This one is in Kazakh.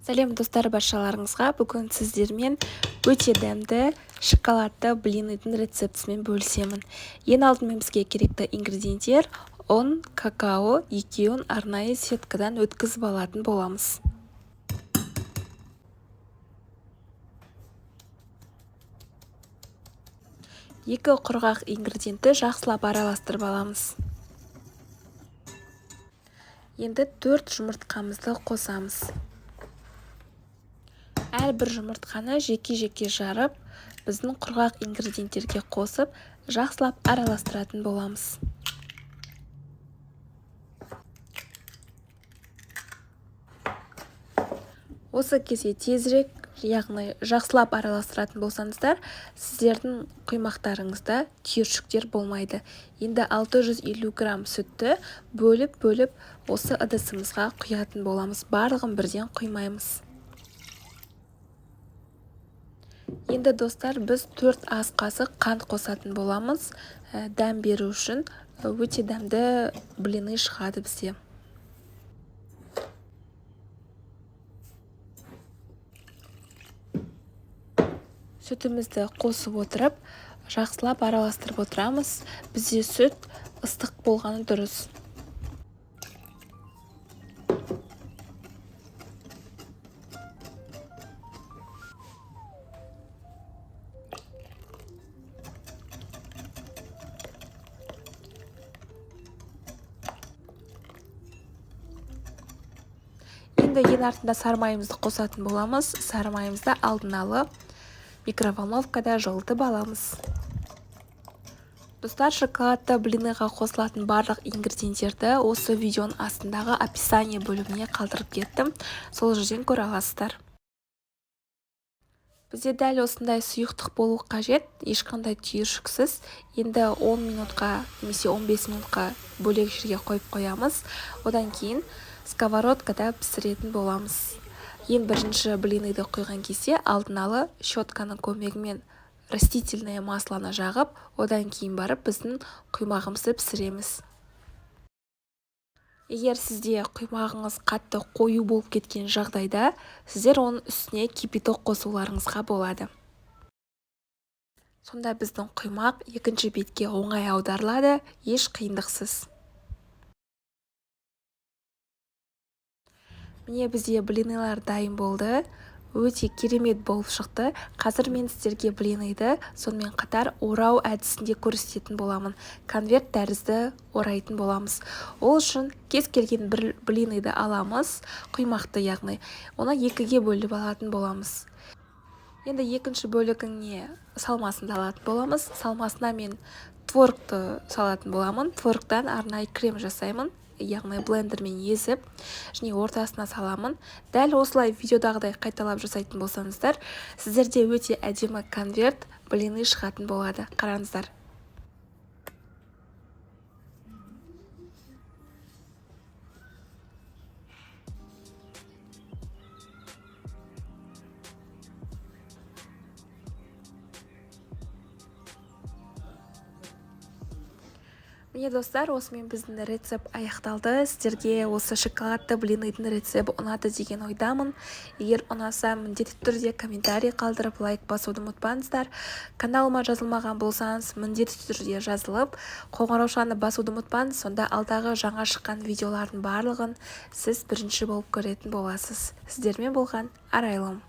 Сәлем достар, баршаларыңызға бүгін сіздермен өте дәмді шоколадты блинның рецептісімен бөлісемін. Ең алдымен бізге керекті ингредиенттер ұн, какао екеуін арнайы сеткадан өткізіп алатын боламыз. Екі құрғақ ингредиентті жақсылап араластырып аламыз. Енді 4 жұмыртқамызды қосамыз. Әрбір жұмыртқаны жеке-жеке жарып, біздің құрғақ ингредиенттерге қосып, жақсылап араластыратын боламыз. Осы кезде тезірек, яғни жақсылап араластыратын болсаңыздар, сіздердің құймақтарыңызда түйіршіктер болмайды. Енді 650 грамм сүтті бөліп осы ыдысымызға құятын боламыз. Барлығын бірден құймаймыз. Енді достар, біз 4 ас қасық қант қосатын боламыз. Дәм беру үшін өте дәмді блины шығады бізде. Сүтімізді қосып отырып, жақсылап араластырып отырамыз. Бізде сүт ыстық болғаны дұрыс. Енді ең артында сары майымызды қосатын боламыз. Сары майымызды алдын алып микроволновкада жылытып аламыз. Достар, шоколадты блиныға қосылатын барлық ингредиенттерді осы видеоның астындағы описание бөліміне қалдырып кеттім. Сол жерден көре аласыздар. Бізде дәл осындай сұйықтық болу қажет, ешқандай түйіршіксіз. Енді 10 минутқа немесе 15 минутқа бөлек жерге қойып қоямыз. Одан кейін сковородкада пісіретін боламыз. Ең бірінші блиныды құйған кезде алдын ала щетканың көмегімен растительное маслоны жағып, одан кейін барып біздің құймағымызды пісіреміз. Егер сізде құймағыңыз қатты қою болып кеткен жағдайда, сіздер оның үстіне кипяток қосуларыңызға болады. Сонда біздің құймақ екінші бетке оңай аударылады, еш қиындықсыз. Міне бізде блинылар дайын болды. Өте керемет болып шықты. Қазір мен сіздерге блиныды сонымен қатар орау әдісінде көрсететін боламын. Конверт тәрізді орайтын боламыз. Ол үшін кез келген бір блиныды аламыз, құймақты яғни. Оны екіге бөліп алатын боламыз. Енді екінші бөлігіне салмасын алатын боламыз. Салмасына мен творогты салатын боламын. Творогтан арнайы крем жасаймын. Яғни блендермен езіп, және ортасына саламын. Дәл осылай видеодағыдай қайталап жасайтын болсаңыздар, сіздерде өте әдемі конверт блины шығатын болады. Қараңыздар. Міне достар, осымен біздің рецепт аяқталды. Сіздерге осы шоколадты блиныдың рецепті ұнады деген ойдамын. Егер ұнаса, міндетті түрде комментарий қалдырып, лайк басуды ұмытпаңыздар. Каналыма жазылмаған болсаңыз, міндетті түрде жазылып, қоңыраушаны басуды ұмытпаңыз. Сонда алдағы жаңа шыққан видеолардың барлығын сіз бірінші болып көретін боласыз. Сіздермен болған Арайлым.